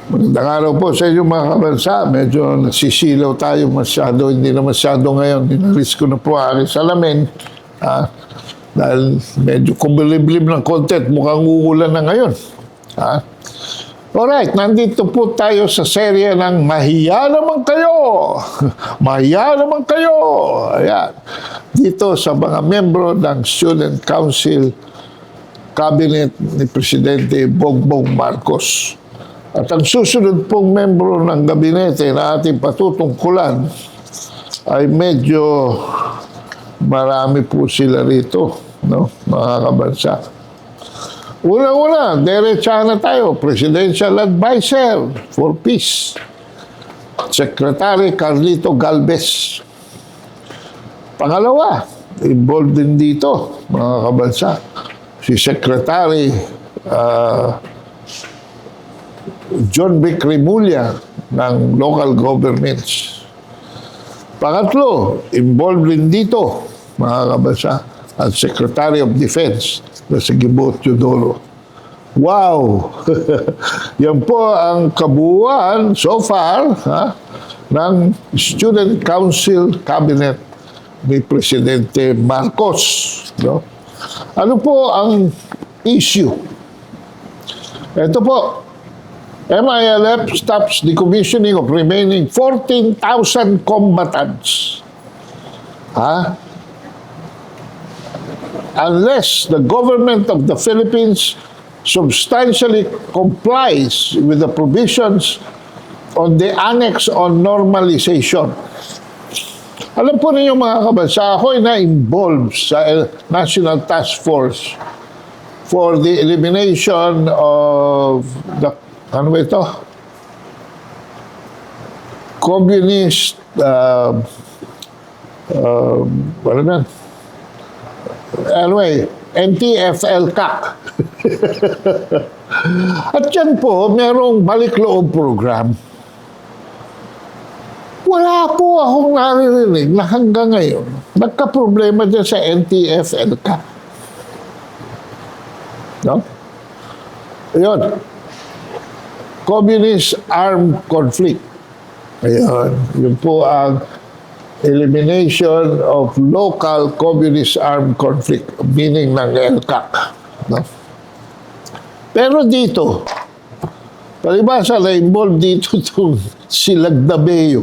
Magandang araw po sa inyo mga kabansa. Medyo nasisilaw tayo masyado. Hindi na masyado ngayon. Inalis ko na po ang aking salamin. Dahil medyo kubiliblib ng content. Mukhang uulan na ngayon. Alright, nandito po tayo sa serye ng Mahiya Naman Kayo. Mahiya Naman Kayo. Ayan. Dito sa mga membro ng Student Council Cabinet ni Presidente Bongbong Marcos. At ang susunod pong membro ng gabinete na ating patutungkulan ay medyo marami po sila rito, no, mga kabansa. Una-una, diretsahan na tayo, Presidential Advisor for Peace, Secretary Carlito Galvez. Pangalawa, involved din dito, mga kabansa, si Secretary John Vic Remulla ng local governments. Pangatlo, involved rin dito, mga kabansa, at Secretary of Defense na si Gibo Teodoro. Wow! Yan po ang kabuuan so far ng Student Council Cabinet ni Presidente Marcos. No? Ano po ang issue? Ito po, MILF stops decommissioning of remaining 14,000 combatants. Unless the government of the Philippines substantially complies with the provisions on the Annex on Normalization. Alam po ninyo mga kabansa, ako'y na-involved sa National Task Force for the elimination of the ano ba ito? Communist ano ba? Anyway, NTF-ELCAC. At yan po, merong balik-loob program. Wala po akong naririnig na hanggang ngayon nagka-problema dyan sa NTF-ELCAC. No? Ayun. Communist Armed Conflict. Ayun. Yun po ang elimination of local communist armed conflict, meaning ng ELCAC. No? Pero dito, palibasa na involved dito itong si Lagdabeo.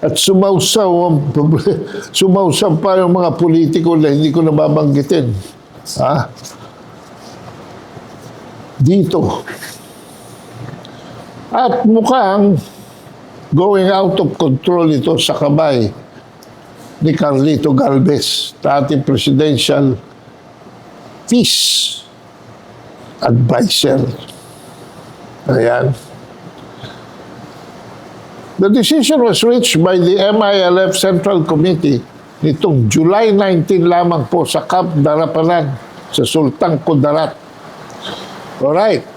At sumausaw pa yung mga politiko na hindi ko nababanggitin. Dito. At mukhang going out of control ito sa kamay ni Carlito Galvez, dating Presidential Peace Advisor. Ayan. The decision was reached by the MILF Central Committee nitong July 19 lamang po sa Camp Darapanan sa Sultan Kudarat. Alright.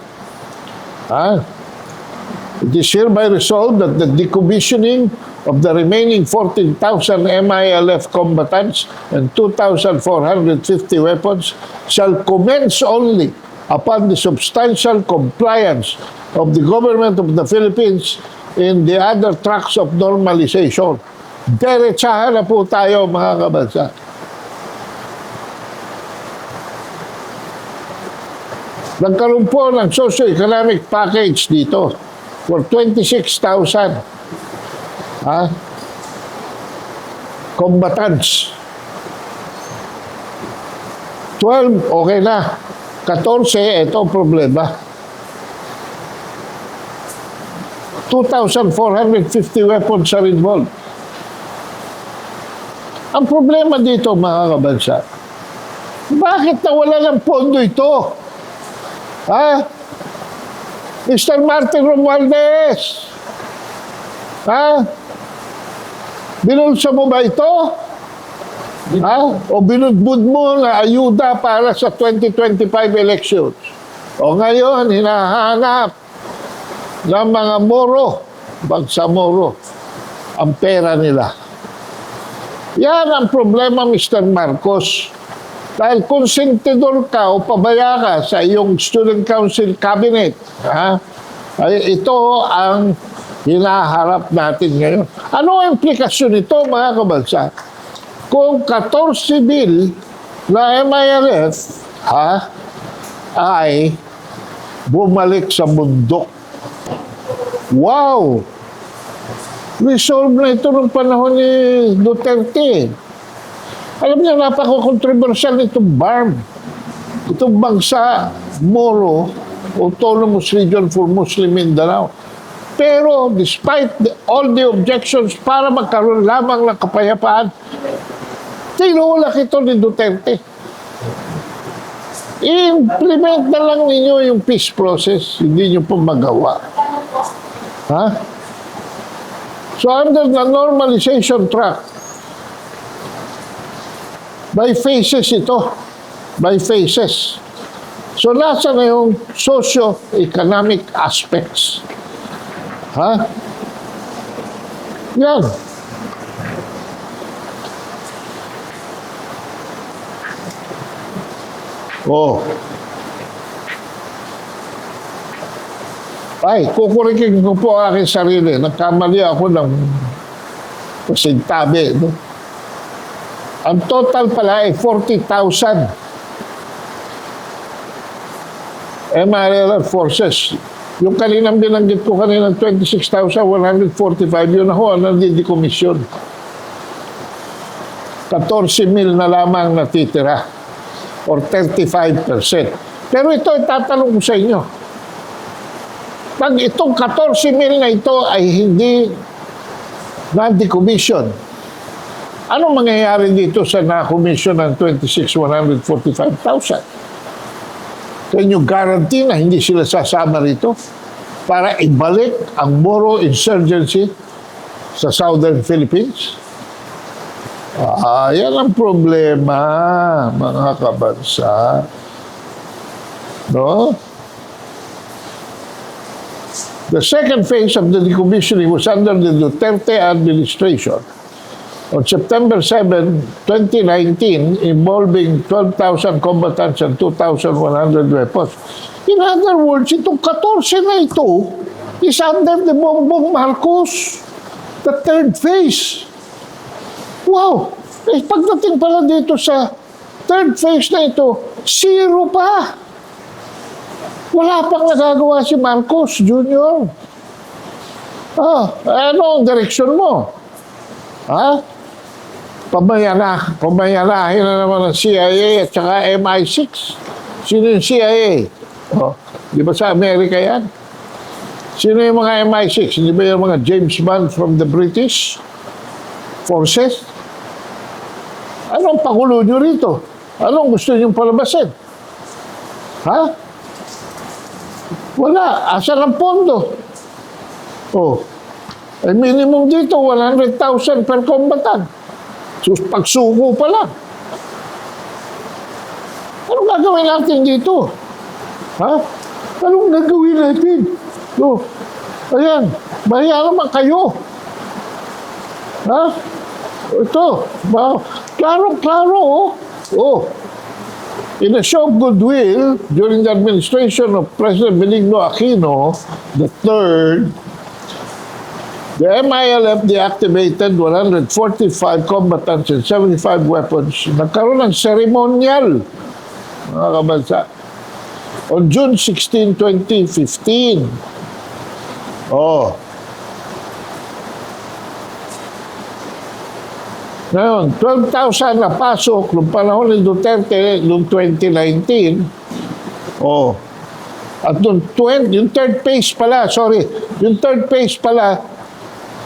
It is hereby resolved that the decommissioning of the remaining 14,000 MILF combatants and 2,450 weapons shall commence only upon the substantial compliance of the government of the Philippines in the other tracks of normalization. Diretsahan na po tayo, mga kabansa. Nagkaroon po ng socio-economic package dito for 26,000 combatants. 12, okay na. 14, ito ang problema. 2,450 weapons are involved. Ang problema dito, mga kabansa, bakit nawala ng pondo ito? Mr. Martin Romualdez, binulsa mo ba ito? O binudbud mo na ayuda para sa 2025 elections? O ngayon, hinahanap ng mga Moro, Bangsamoro, ang pera nila. Yan ang problema, Mr. Marcos. Dahil konsentidor ka o pabaya ka sa iyong Student Council Cabinet, ay ito ang hinaharap natin ngayon. Ano ang implikasyon nito, mga kabansa? Kung 14 bill na MILF ay bumalik sa bundok. Wow! Resolve na ito ng panahon ni Duterte. Alam niyo, napaka-controversial nitong BARM. Itong bangsa, Moro, Autonomous Region for Muslim Mindanao. Pero despite all the objections para magkaroon lamang ng kapayapaan, tinulak ito ni Duterte. I-implement na lang ninyo yung peace process, hindi nyo pa magawa. So under the normalization track, by phases ito. By phases. So nasa na yung socio-economic aspects. Yan. Oh. Ay, kukurikin ko po ang aking sarili. Nagkamali ako ng pasintabi. No? Ang total pala ay 40,000 MRLF forces. Yung kaninang binanggit ko kaninang 26,145, yun ako ang nandidikomisyon. 14,000 na lamang natitira or 35%. Pero ito, itatanong ko sa inyo. Pag itong 14,000 na ito ay hindi non-decommission, anong mangyayari dito sa na-commission ng 26,145,000? Can you guarantee na hindi sila sasama rito para ibalik ang Moro insurgency sa Southern Philippines? Yan ang problema, mga kabansa. No? The second phase of the decommissioning was under the Duterte administration on September 7, 2019, involving 12,000 combatants and 2,100 weapons. In other words, itong 14 na ito is under the Bongbong Marcos, the third phase. Wow! Eh, pagdating pala dito sa third phase na ito, zero pa. Wala pang nagagawa si Marcos Jr. Ano ang direksyon mo? Pamayanahin na naman ng CIA at saka MI6. Sino yung CIA? Di ba sa Amerika yan? Sino yung mga MI6? Di ba yung mga James Bond from the British Forces? Anong pakulo nyo rito? Anong gusto nyo palabasin? Wala. Asan ang pondo? Ay minimum dito, 100,000 per combatant. Pagsuko pa lang. Anong gagawin natin dito? Anong gagawin natin? Ayan, mahiya naman kayo. Ito, klaro-klaro, in a show of goodwill, during the administration of President Benigno Aquino III, the MILF deactivated 145 combatants and 75 weapons. Nagkaroon ng ceremonial, mga kabansa, on June 16, 2015. Ngayon, 12,000 na pasok noong panahon ni Duterte noong 2019. At yung third phase pala,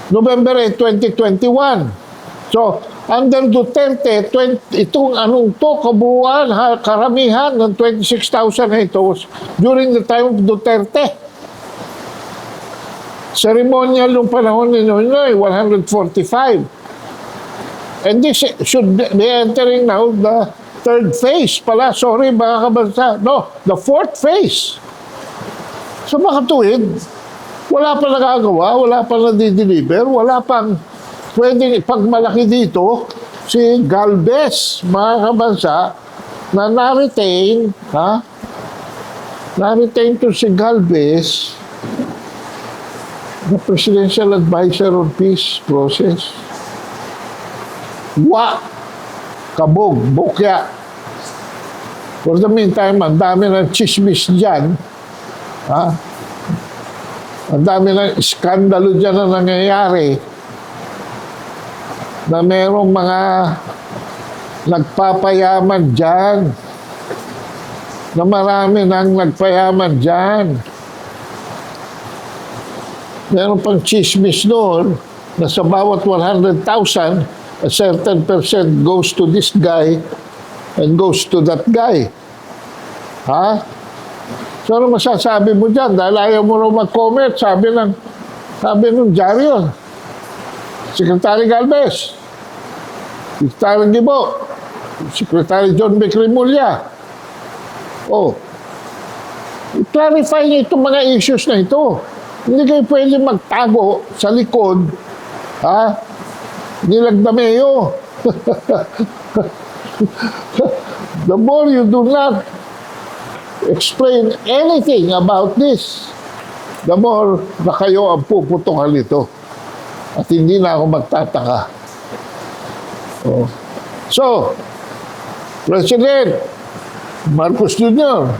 November 2021. So, under Duterte, itong kabuuan, karamihan ng 26,000 na ito was during the time of Duterte. Ceremonial yung panahon ni Noynoy, 145. And this should be entering now the third phase pala. Sorry, mga kabansa. No, the fourth phase. So, mga tuwid, wala pa nagagawa, wala pa nadideliver, wala pang pwedeng ipagmalaki dito si Galvez, mga kabansa, na na-retain, ha? Na-retain to si Galvez, the Presidential Advisor on Peace Process. Kabog, bukya. For the meantime, ang dami ng chismis dyan. Ha? Ang dami ng iskandalo dyan na nangyayari na merong mga nagpapayaman dyan. Na marami nang nagpayaman dyan. Meron pang chismis doon na sa bawat 100,000, a certain percent goes to this guy and goes to that guy. Ha? So ano masasabi mo dyan? Dahil ayaw mo raw mag-comment, sabi nung dyaryo, Secretary Galvez, Secretary Gibo, Secretary John Becremulia. Oh, i-clarify niyo itong mga issues na ito. Hindi kayo pwede magtago sa likod, ha? Nilagdameo. The more you do not explain anything about this, the more na kayo ang puputukan nito. At hindi na ako magtataka. Oh. So, President Marcos Jr.,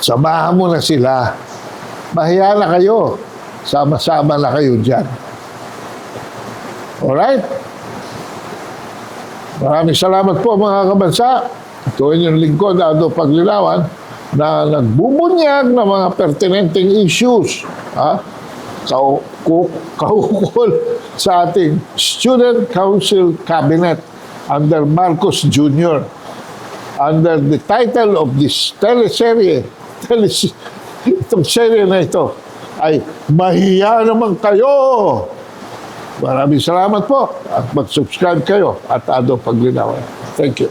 samahan mo na sila. Mahiya na kayo. Sama-sama na kayo dyan. Alright? Maraming salamat po mga kabansa. Ito yung lingkod, Ado Paglilawon, na nagbubunyag ng mga pertinenteng issues. Ha? Kaukol sa ating Student Council Cabinet under Marcos Jr. Under the title of this teleserye, itong serye na ito ay Mahiya Naman Kayo. Maraming salamat po at mag-subscribe kayo at Ado Paglilawon. Thank you.